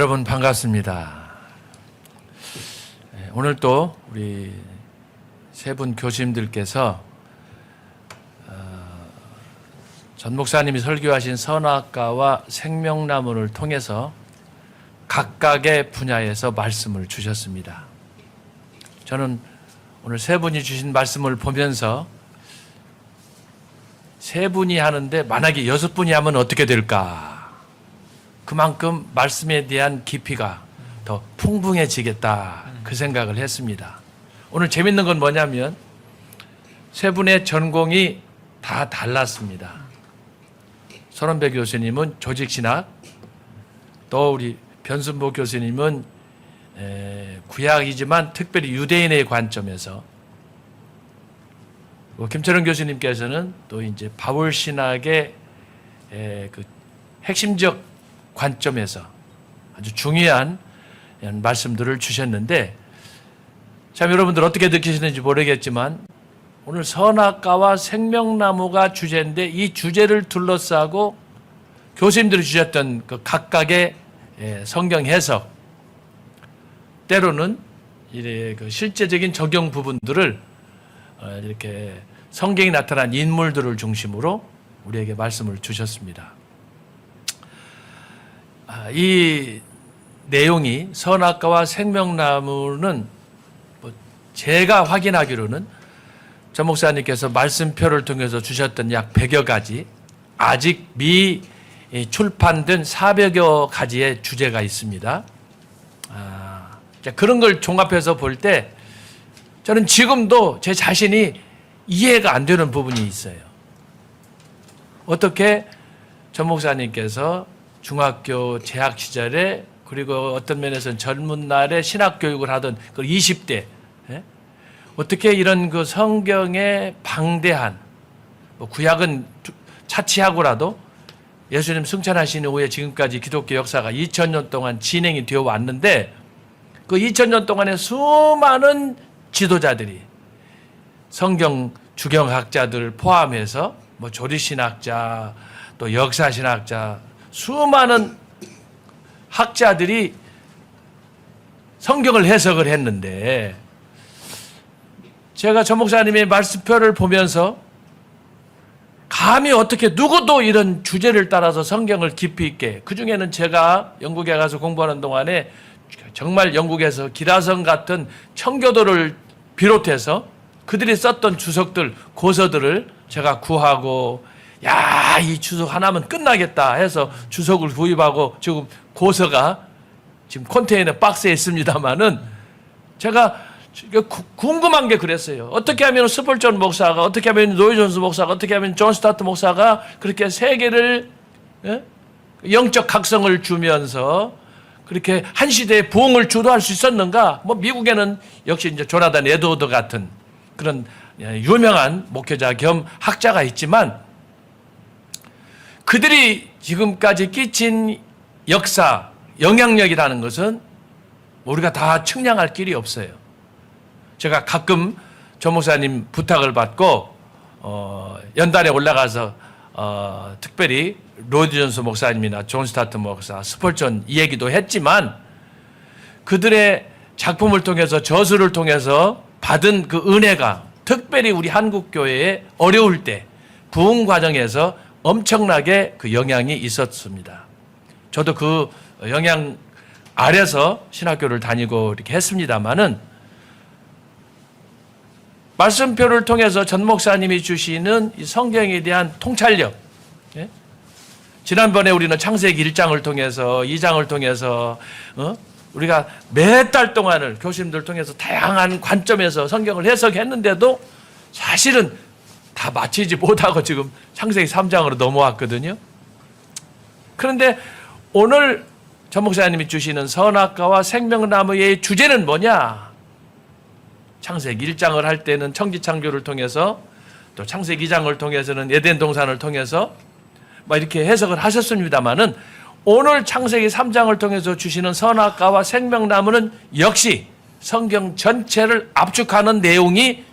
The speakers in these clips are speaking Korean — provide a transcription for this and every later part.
여러분 반갑습니다. 오늘 또 우리 세 분 교수님들께서 전 목사님이 설교하신 선악과와 생명나무를 통해서 각각의 분야에서 말씀을 주셨습니다. 저는 오늘 세 분이 주신 말씀을 보면서 세 분이 하는데 만약에 여섯 분이 하면 어떻게 될까? 그만큼 말씀에 대한 깊이가 더 풍부해지겠다 그 생각을 했습니다. 오늘 재밌는 건 뭐냐면 세 분의 전공이 다 달랐습니다. 손원배 교수님은 조직신학, 또 우리 변순보 교수님은 구약이지만 특별히 유대인의 관점에서, 김철원 교수님께서는 또 이제 바울 신학의 그 핵심적 관점에서 아주 중요한 말씀들을 주셨는데, 참 여러분들 어떻게 느끼시는지 모르겠지만 오늘 선악과와 생명나무가 주제인데 이 주제를 둘러싸고 교수님들이 주셨던 그 각각의 성경 해석, 때로는 그 실제적인 적용 부분들을 이렇게 성경에 나타난 인물들을 중심으로 우리에게 말씀을 주셨습니다. 이 내용이 선악과와 생명나무는 제가 확인하기로는 전 목사님께서 말씀표를 통해서 주셨던 약 100여 가지, 아직 미 출판된 400여 가지의 주제가 있습니다. 그런 걸 종합해서 볼 때 저는 지금도 제 자신이 이해가 안 되는 부분이 있어요. 어떻게 전 목사님께서 중학교 재학 시절에, 그리고 어떤 면에서는 젊은 날에 신학 교육을 하던 그 20대, 어떻게 이런 그 성경의 방대한, 구약은 차치하고라도 예수님 승천하신 후에 지금까지 기독교 역사가 2000년 동안 진행이 되어 왔는데, 그 2000년 동안에 수많은 지도자들이, 성경 주경학자들 포함해서 조리신학자, 또 역사신학자, 수많은 학자들이 성경을 해석을 했는데, 제가 전 목사님의 말씀표를 보면서 감히 어떻게 누구도 이런 주제를 따라서 성경을 깊이 있게, 그중에는 제가 영국에 가서 공부하는 동안에 정말 영국에서 기라성 같은 청교도를 비롯해서 그들이 썼던 주석들, 고서들을 제가 구하고, 야, 이 주석 하나면 끝나겠다 해서 주석을 구입하고 지금 고서가 지금 컨테이너 박스에 있습니다만은, 제가 궁금한 게 그랬어요. 어떻게 하면 스펄전 목사가, 어떻게 하면 로이 존스 목사가, 어떻게 하면 존 스타트 목사가 그렇게 세계를 영적 각성을 주면서 그렇게 한 시대의 부흥을 주도할 수 있었는가? 미국에는 역시 이제 조나단 에드워드 같은 그런 유명한 목회자 겸 학자가 있지만, 그들이 지금까지 끼친 역사, 영향력이라는 것은 우리가 다 측량할 길이 없어요. 제가 가끔 전 목사님 부탁을 받고 연단에 올라가서 특별히 로디 존스 목사님이나 존 스타트 목사, 스펄전 이 얘기도 했지만, 그들의 작품을 통해서, 저술을 통해서 받은 그 은혜가 특별히 우리 한국 교회에 어려울 때 부흥 과정에서 엄청나게 그 영향이 있었습니다. 저도 그 영향 아래서 신학교를 다니고 이렇게 했습니다만은, 말씀표를 통해서 전 목사님이 주시는 이 성경에 대한 통찰력, 지난번에 우리는 창세기 1장을 통해서, 2장을 통해서 우리가 몇 달 동안을 교수님들 통해서 다양한 관점에서 성경을 해석했는데도 사실은 다 마치지 못하고 지금 창세기 3장으로 넘어왔거든요. 그런데 오늘 전 목사님이 주시는 선악과와 생명나무의 주제는 뭐냐? 창세기 1장을 할 때는 청지창조를 통해서, 또 창세기 2장을 통해서는 에덴 동산을 통해서 이렇게 해석을 하셨습니다마는, 오늘 창세기 3장을 통해서 주시는 선악과와 생명나무는 역시 성경 전체를 압축하는 내용이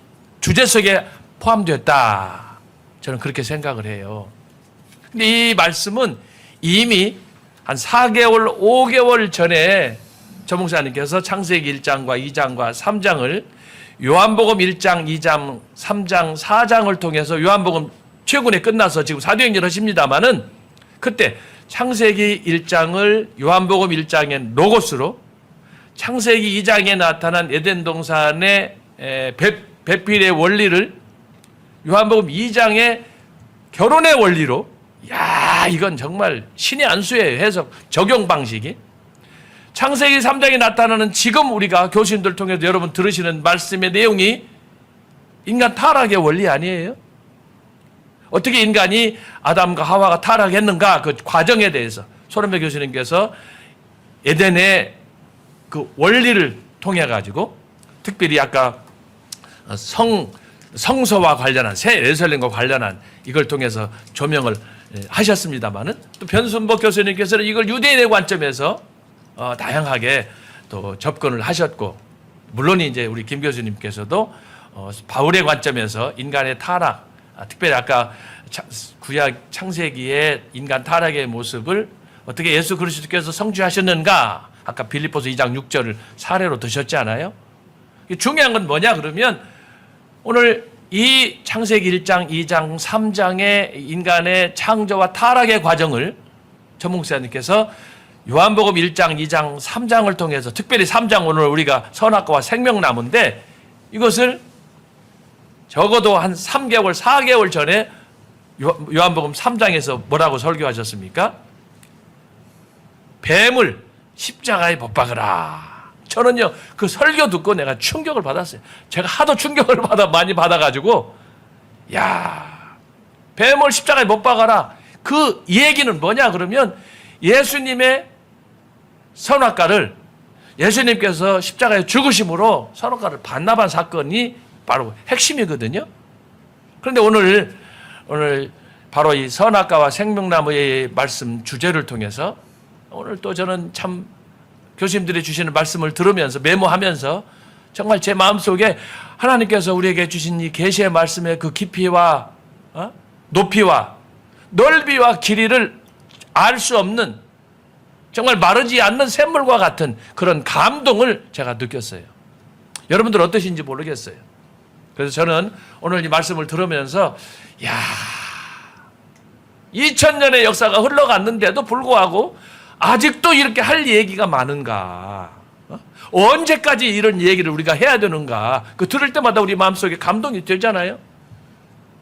주제 속에 포함되었다. 저는 그렇게 생각을 해요. 근데 이 말씀은 이미 한 4개월, 5개월 전에 조 목사님께서 창세기 1장과 2장과 3장을 요한복음 1장, 2장, 3장, 4장을 통해서 요한복음 최근에 끝나서 지금 사도행전 하십니다마는 그때 창세기 1장을 요한복음 1장의 로고스로, 창세기 2장에 나타난 에덴 동산의 배필의 원리를 요한복음 2장의 결혼의 원리로, 야, 이건 정말 신의 한 수예요. 해석, 적용 방식이. 창세기 3장에 나타나는 지금 우리가 교수님들 통해서 여러분 들으시는 말씀의 내용이 인간 타락의 원리 아니에요? 어떻게 인간이 아담과 하와가 타락했는가, 그 과정에 대해서 손원배 교수님께서 에덴의 그 원리를 통해 가지고, 특별히 아까 성소와 관련한, 새 예루살렘과 관련한 이걸 통해서 조명을 하셨습니다마는, 또 변순복 교수님께서는 이걸 유대인의 관점에서 다양하게 또 접근을 하셨고, 물론 이제 우리 김 교수님께서도 바울의 관점에서 인간의 타락, 특별히 아까 구약 창세기의 인간 타락의 모습을 어떻게 예수 그리스도께서 성취하셨는가, 아까 빌립보서 2장 6절을 사례로 드셨지 않아요? 중요한 건 뭐냐 그러면, 오늘 이 창세기 1장, 2장, 3장의 인간의 창조와 타락의 과정을 조 목사님께서 요한복음 1장, 2장, 3장을 통해서, 특별히 3장 오늘 우리가 선악과와 생명나무인데, 이것을 적어도 한 3개월, 4개월 전에 요한복음 3장에서 뭐라고 설교하셨습니까? 뱀을 십자가에 못 박으라. 저는요, 그 설교 듣고 내가 충격을 받았어요. 제가 하도 충격을 많이 받아가지고, 야, 뱀을 십자가에 못 박아라. 그 얘기는 뭐냐 그러면, 예수님의 선악과를, 예수님께서 십자가에 죽으심으로 선악과를 반납한 사건이 바로 핵심이거든요. 그런데 오늘 바로 이 선악과와 생명나무의 말씀 주제를 통해서, 오늘 또 저는 참 교수님들이 주시는 말씀을 들으면서 메모하면서 정말 제 마음속에 하나님께서 우리에게 주신 이 계시의 말씀의 그 깊이와 높이와 넓이와 길이를 알 수 없는, 정말 마르지 않는 샘물과 같은 그런 감동을 제가 느꼈어요. 여러분들 어떠신지 모르겠어요. 그래서 저는 오늘 이 말씀을 들으면서, 야, 2000년의 역사가 흘러갔는데도 불구하고 아직도 이렇게 할 얘기가 많은가? 언제까지 이런 얘기를 우리가 해야 되는가? 그 들을 때마다 우리 마음속에 감동이 되잖아요.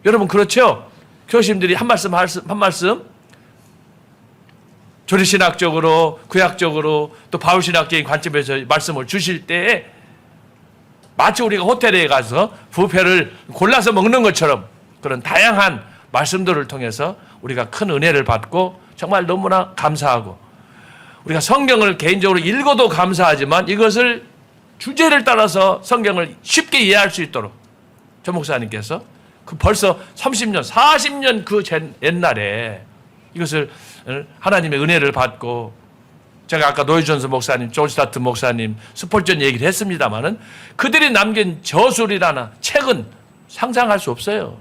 여러분 그렇죠? 교수님들이 한 말씀 조리신학적으로, 구약적으로, 또 바울신학적인 관점에서 말씀을 주실 때 마치 우리가 호텔에 가서 뷔페를 골라서 먹는 것처럼 그런 다양한 말씀들을 통해서 우리가 큰 은혜를 받고 정말 너무나 감사하고, 우리가 성경을 개인적으로 읽어도 감사하지만 이것을 주제를 따라서 성경을 쉽게 이해할 수 있도록 조 목사님께서 그 벌써 30년, 40년 그 옛날에 이것을 하나님의 은혜를 받고, 제가 아까 노이존스 목사님, 존스타트 목사님, 스폴전 얘기를 했습니다마는 그들이 남긴 저술이라나 책은 상상할 수 없어요.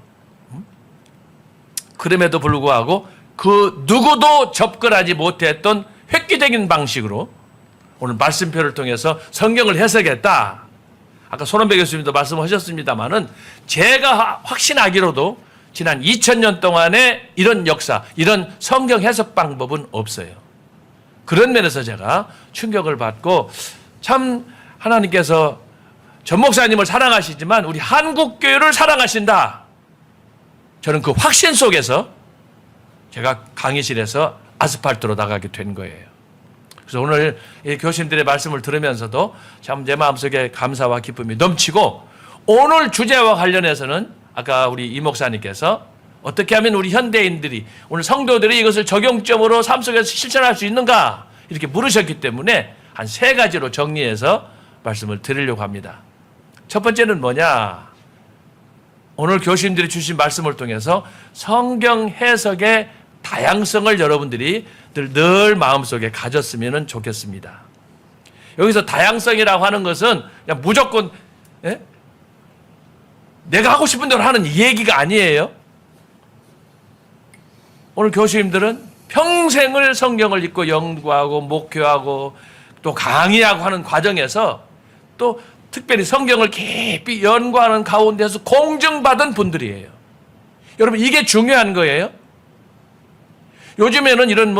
그럼에도 불구하고 그 누구도 접근하지 못했던 획기적인 방식으로 오늘 말씀표를 통해서 성경을 해석했다. 아까 손원배 교수님도 말씀하셨습니다마는 제가 확신하기로도 지난 2000년 동안의 이런 역사, 이런 성경 해석 방법은 없어요. 그런 면에서 제가 충격을 받고, 참 하나님께서 전 목사님을 사랑하시지만 우리 한국교회를 사랑하신다. 저는 그 확신 속에서 제가 강의실에서 아스팔트로 나가게 된 거예요. 그래서 오늘 이 교수님들의 말씀을 들으면서도 참 제 마음속에 감사와 기쁨이 넘치고, 오늘 주제와 관련해서는 아까 우리 이 목사님께서 어떻게 하면 우리 현대인들이, 오늘 성도들이 이것을 적용점으로 삶 속에서 실천할 수 있는가 이렇게 물으셨기 때문에 한 3가지로 정리해서 말씀을 드리려고 합니다. 첫 번째는 뭐냐? 오늘 교수님들이 주신 말씀을 통해서 성경 해석의 다양성을 여러분들이 늘 마음속에 가졌으면 좋겠습니다. 여기서 다양성이라고 하는 것은 그냥 무조건 내가 하고 싶은 대로 하는 얘기가 아니에요. 오늘 교수님들은 평생을 성경을 읽고 연구하고 목회하고 또 강의하고 하는 과정에서 또 특별히 성경을 깊이 연구하는 가운데서 공증받은 분들이에요. 여러분, 이게 중요한 거예요. 요즘에는 이런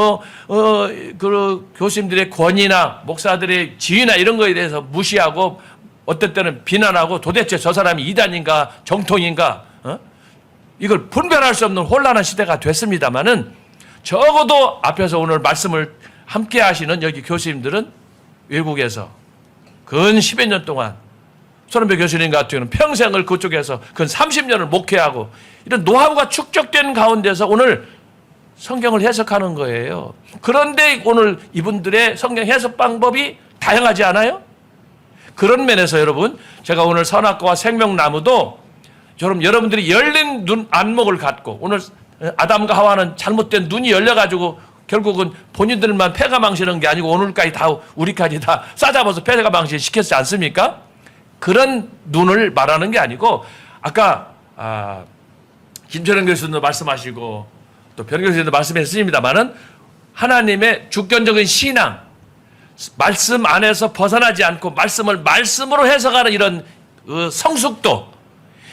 그 교수님들의 권위나 목사들의 지위나 이런 거에 대해서 무시하고 어떨 때는 비난하고 도대체 저 사람이 이단인가 정통인가 이걸 분별할 수 없는 혼란한 시대가 됐습니다만은 적어도 앞에서 오늘 말씀을 함께 하시는 여기 교수님들은 외국에서 근 10여 년 동안 손은배 교수님 같은 경우는 평생을 그쪽에서 근 30년을 목회하고 이런 노하우가 축적된 가운데서 오늘 성경을 해석하는 거예요. 그런데 오늘 이분들의 성경 해석 방법이 다양하지 않아요? 그런 면에서 여러분, 제가 오늘 선악과와 생명나무도 여러분들이 열린 눈 안목을 갖고, 오늘 아담과 하와는 잘못된 눈이 열려가지고 결국은 본인들만 패가 망치는 게 아니고 오늘까지 다 우리까지 다 싸잡아서 패가 망치 시켰지 않습니까? 그런 눈을 말하는 게 아니고, 아까 김철현 교수님도 말씀하시고 또 변 교수님도 말씀했습니다만은 하나님의 주권적인 신앙, 말씀 안에서 벗어나지 않고 말씀을 말씀으로 해석하는 이런 성숙도,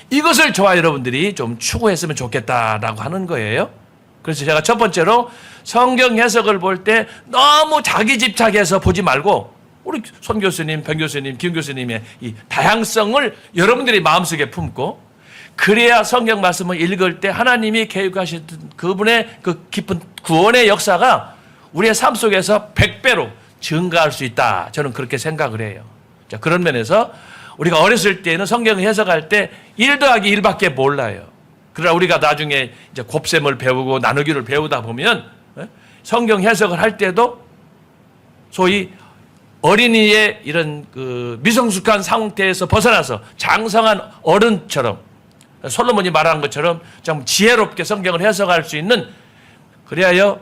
이것을 저와 여러분들이 좀 추구했으면 좋겠다라고 하는 거예요. 그래서 제가 첫 번째로 성경 해석을 볼 때 너무 자기 집착해서 보지 말고 우리 손 교수님, 변 교수님, 김 교수님의 이 다양성을 여러분들이 마음속에 품고, 그래야 성경 말씀을 읽을 때 하나님이 계획하셨던 그분의 그 깊은 구원의 역사가 우리의 삶 속에서 100배로 증가할 수 있다. 저는 그렇게 생각을 해요. 자, 그런 면에서 우리가 어렸을 때는 성경 해석할 때 1 더하기 1밖에 몰라요. 그러나 우리가 나중에 이제 곱셈을 배우고 나누기를 배우다 보면 성경 해석을 할 때도 소위 어린이의 이런 그 미성숙한 상태에서 벗어나서 장성한 어른처럼, 솔로몬이 말한 것처럼 좀 지혜롭게 성경을 해석할 수 있는, 그래야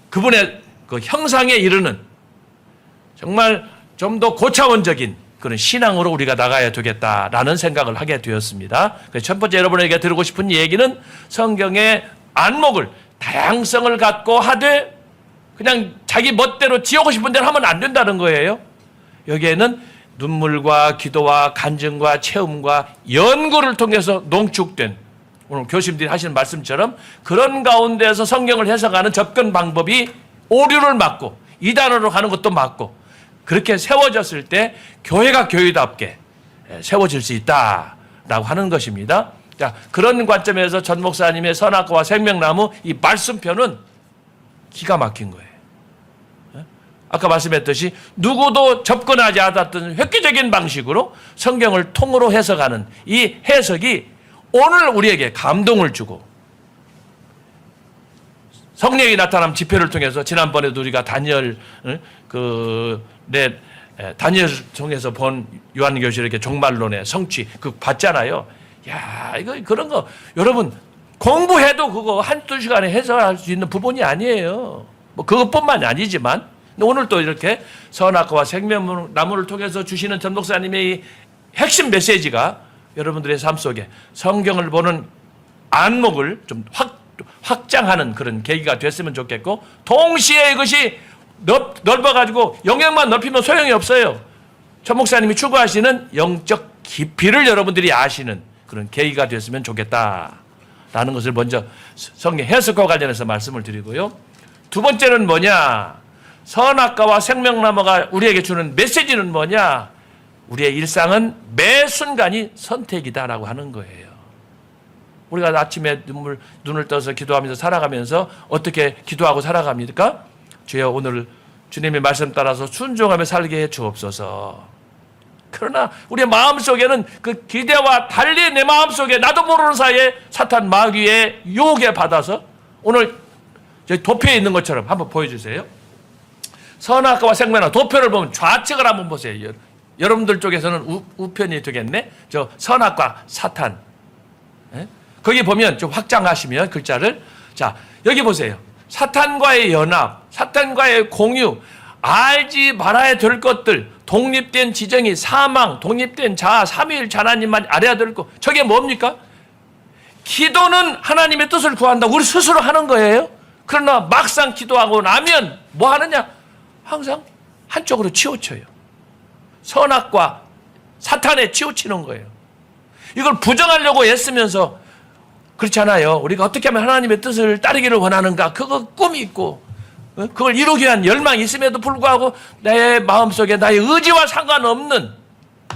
그분의 그 형상에 이르는 정말 좀 더 고차원적인 그런 신앙으로 우리가 나가야 되겠다라는 생각을 하게 되었습니다. 그래서 첫 번째 여러분에게 드리고 싶은 얘기는 성경의 안목을, 다양성을 갖고 하되 그냥 자기 멋대로 지어고 싶은 대로 하면 안 된다는 거예요. 여기에는 눈물과 기도와 간증과 체험과 연구를 통해서 농축된, 오늘 교수님들이 하시는 말씀처럼 그런 가운데서 성경을 해석하는 접근 방법이 오류를 막고 이단으로 가는 것도 막고, 그렇게 세워졌을 때 교회가 교회답게 세워질 수 있다라고 하는 것입니다. 자, 그런 관점에서 전 목사님의 선악과와 생명나무 이 말씀편은 기가 막힌 거예요. 아까 말씀했듯이 누구도 접근하지 않았던 획기적인 방식으로 성경을 통으로 해석하는 이 해석이 오늘 우리에게 감동을 주고, 성령이 나타남 집회를 통해서 지난번에도 우리가 다니엘 다니엘 통해서 본 요한계시록의 종말론의 성취 그 봤잖아요. 야, 이거 그런 거 여러분 공부해도 그거 한두 시간에 해석할 수 있는 부분이 아니에요. 뭐 그것뿐만이 아니지만 오늘 또 이렇게 선악과와 생명나무를 통해서 주시는 전 목사님의 이 핵심 메시지가 여러분들의 삶 속에 성경을 보는 안목을 좀 확장하는 그런 계기가 됐으면 좋겠고, 동시에 이것이 넓어가지고 영역만 넓히면 소용이 없어요. 전 목사님이 추구하시는 영적 깊이를 여러분들이 아시는 그런 계기가 됐으면 좋겠다라는 것을 먼저 성경 해석과 관련해서 말씀을 드리고요. 두 번째는 뭐냐? 선악과와 생명나무가 우리에게 주는 메시지는 뭐냐? 우리의 일상은 매 순간이 선택이다라고 하는 거예요. 우리가 아침에 눈을 떠서 기도하면서 살아가면서 어떻게 기도하고 살아갑니까? 주여, 오늘 주님의 말씀 따라서 순종하며 살게 해 주옵소서. 그러나 우리의 마음속에는 그 기대와 달리 내 마음속에 나도 모르는 사이에 사탄 마귀의 유혹에 받아서, 오늘 저희 도표에 있는 것처럼 한번 보여주세요. 선악과와 생명나무 도표를 보면 좌측을 한번 보세요. 여러분들 쪽에서는 우편이 되겠네. 저 선악과 사탄. 거기 보면 좀 확장하시면 글자를, 자, 여기 보세요. 사탄과의 연합, 사탄과의 공유, 알지 말아야 될 것들, 독립된 지정의 사망, 독립된 자아, 삼위일체 하나님만 알아야 될 것. 저게 뭡니까? 기도는 하나님의 뜻을 구한다. 우리 스스로 하는 거예요. 그러나 막상 기도하고 나면 뭐 하느냐? 항상 한쪽으로 치우쳐요. 선악과 사탄에 치우치는 거예요. 이걸 부정하려고 애쓰면서 그렇잖아요. 우리가 어떻게 하면 하나님의 뜻을 따르기를 원하는가? 그거 꿈이 있고 그걸 이루기 위한 열망이 있음에도 불구하고 내 마음속에 나의 의지와 상관없는,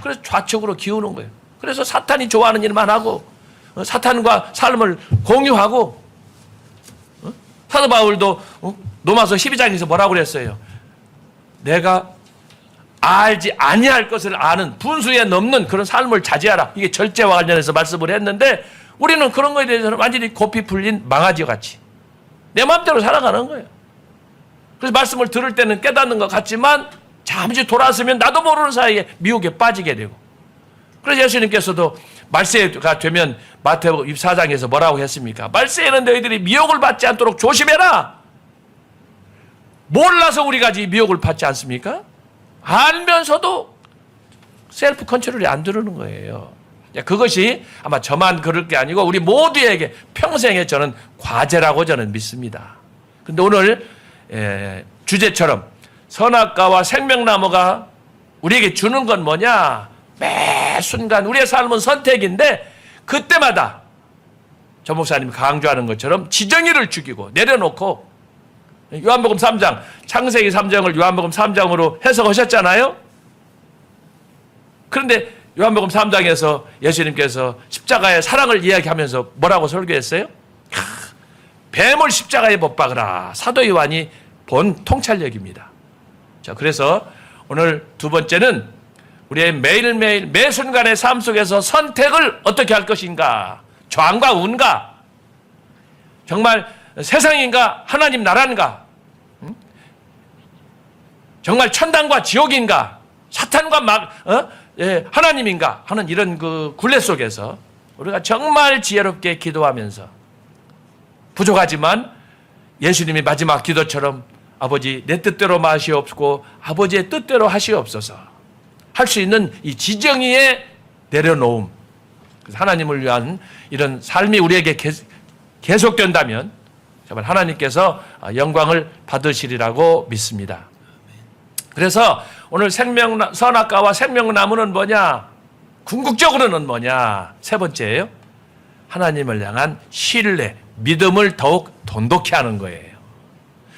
그래서 좌측으로 기우는 거예요. 그래서 사탄이 좋아하는 일만 하고 사탄과 삶을 공유하고, 사도 바울도 로마서 12장에서 뭐라고 그랬어요? 내가 알지 아니할 것을 아는 분수에 넘는 그런 삶을 자제하라. 이게 절제와 관련해서 말씀을 했는데, 우리는 그런 거에 대해서는 완전히 고삐 풀린 망아지 같이 내 마음대로 살아가는 거예요. 그래서 말씀을 들을 때는 깨닫는 것 같지만 잠시 돌아서면 나도 모르는 사이에 미혹에 빠지게 되고, 그래서 예수님께서도 말세가 되면 마태복음 24장에서 뭐라고 했습니까? 말세에는 너희들이 미혹을 받지 않도록 조심해라. 몰라서 우리가 이 미혹을 받지 않습니까? 알면서도 셀프 컨트롤이 안 들어오는 거예요. 그것이 아마 저만 그럴 게 아니고 우리 모두에게 평생의 저는 과제라고 저는 믿습니다. 그런데 오늘 주제처럼 선악과와 생명나무가 우리에게 주는 건 뭐냐? 매 순간 우리의 삶은 선택인데, 그때마다 조 목사님이 강조하는 것처럼 지정의를 죽이고 내려놓고, 요한복음 3장, 창세기 3장을 요한복음 3장으로 해석하셨잖아요. 그런데 요한복음 3장에서 예수님께서 십자가의 사랑을 이야기하면서 뭐라고 설교했어요? 뱀을 십자가에 못 박으라. 사도 요한이 본 통찰력입니다. 자, 그래서 오늘 두 번째는 우리의 매일매일 매 순간의 삶 속에서 선택을 어떻게 할 것인가? 좌안과 우운가? 정말 세상인가? 하나님 나라인가? 정말 천당과 지옥인가? 사탄과 하나님인가? 하는 이런 그 굴레 속에서 우리가 정말 지혜롭게 기도하면서, 부족하지만 예수님이 마지막 기도처럼 아버지 내 뜻대로 마시옵고 아버지의 뜻대로 하시옵소서 할 수 있는 이 지정의에 내려놓음, 하나님을 위한 이런 삶이 우리에게 계속된다면 정말 하나님께서 영광을 받으시리라고 믿습니다. 그래서 오늘 선악과와 생명나무는 뭐냐? 궁극적으로는 뭐냐? 세 번째예요. 하나님을 향한 신뢰, 믿음을 더욱 돈독히 하는 거예요.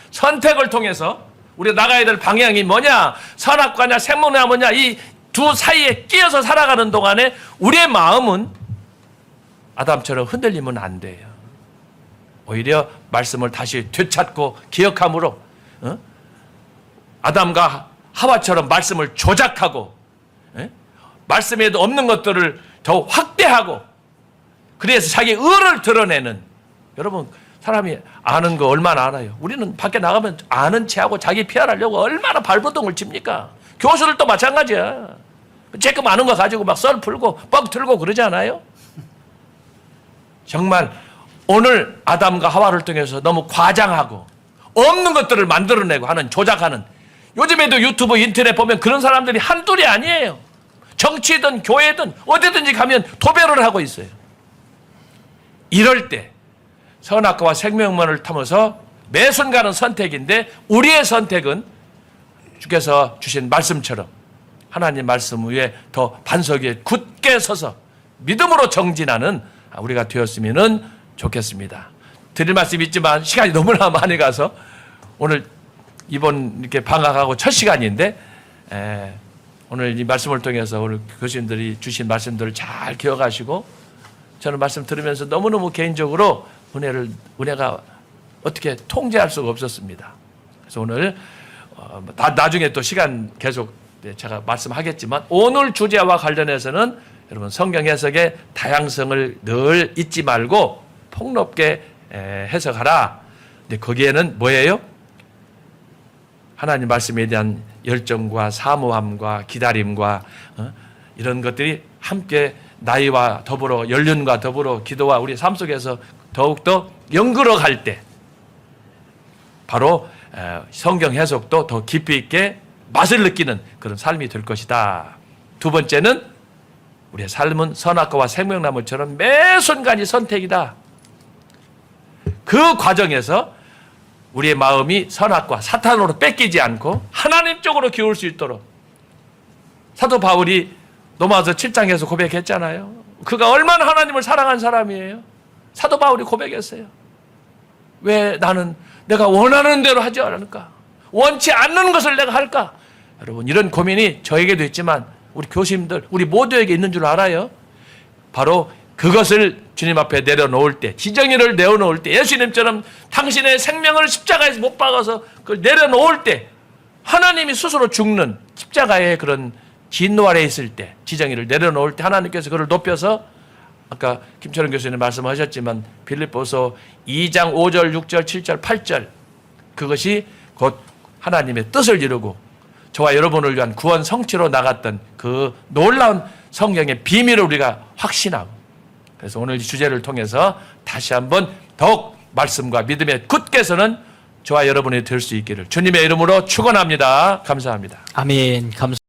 선택을 통해서 우리가 나가야 될 방향이 뭐냐? 선악과냐 생명나무냐? 이 두 사이에 끼어서 살아가는 동안에 우리의 마음은 아담처럼 흔들리면 안 돼요. 오히려 말씀을 다시 되찾고 기억함으로 아담과 하와처럼 말씀을 조작하고 말씀에도 없는 것들을 더 확대하고, 그래서 자기 의를 드러내는, 여러분 사람이 아는 거 얼마나 알아요? 우리는 밖에 나가면 아는 체하고 자기 피하려고 얼마나 발버둥을 칩니까? 교수들도 마찬가지야. 조금 아는 거 가지고 막 썰 풀고 뻥 틀고 그러지 않아요? 정말 오늘 아담과 하와를 통해서 너무 과장하고 없는 것들을 만들어내고 하는, 조작하는, 요즘에도 유튜브 인터넷 보면 그런 사람들이 한둘이 아니에요. 정치든 교회든 어디든지 가면 도배를 하고 있어요. 이럴 때 선악과와 생명만을 타면서 매 순간은 선택인데, 우리의 선택은 주께서 주신 말씀처럼 하나님 말씀 위에 더 반석 위에 굳게 서서 믿음으로 정진하는 우리가 되었으면 좋겠습니다. 드릴 말씀이 있지만 시간이 너무나 많이 가서 오늘 이번 이렇게 방학하고 첫 시간인데, 오늘 이 말씀을 통해서 오늘 교수님들이 주신 말씀들을 잘 기억하시고, 저는 말씀 들으면서 너무너무 개인적으로 은혜가 어떻게 통제할 수가 없었습니다. 그래서 오늘 나중에 또 시간 계속 제가 말씀하겠지만, 오늘 주제와 관련해서는 여러분 성경 해석의 다양성을 늘 잊지 말고 폭넓게 해석하라. 근데 거기에는 뭐예요? 하나님 말씀에 대한 열정과 사모함과 기다림과 이런 것들이 함께 나이와 더불어, 연륜과 더불어 기도와 우리 삶 속에서 더욱더 연결어 갈 때 바로 성경 해석도 더 깊이 있게 맛을 느끼는 그런 삶이 될 것이다. 두 번째는 우리의 삶은 선악과와 생명나무처럼 매 순간이 선택이다. 그 과정에서 우리의 마음이 선악과 사탄으로 뺏기지 않고 하나님 쪽으로 기울 수 있도록 사도 바울이 로마서 7장에서 고백했잖아요. 그가 얼마나 하나님을 사랑한 사람이에요. 사도 바울이 고백했어요. 왜 나는 내가 원하는 대로 하지 않을까? 원치 않는 것을 내가 할까? 여러분, 이런 고민이 저에게도 있지만 우리 교수님들, 우리 모두에게 있는 줄 알아요. 바로 그것을 주님 앞에 내려놓을 때, 지정의를 내어놓을 때, 예수님처럼 당신의 생명을 십자가에서 못 박아서 그걸 내려놓을 때, 하나님이 스스로 죽는 십자가의 그런 진노 아래에 있을 때, 지정의를 내려놓을 때 하나님께서 그를 높여서 아까 김철원 교수님 말씀하셨지만 빌립보서 2장 5절, 6절, 7절, 8절 그것이 곧 하나님의 뜻을 이루고 저와 여러분을 위한 구원 성취로 나갔던 그 놀라운 성경의 비밀을 우리가 확신하고, 그래서 오늘 이 주제를 통해서 다시 한번 더욱 말씀과 믿음에 굳게 서는 저와 여러분이 될 수 있기를 주님의 이름으로 축원합니다. 감사합니다. 아멘. 감사합니다.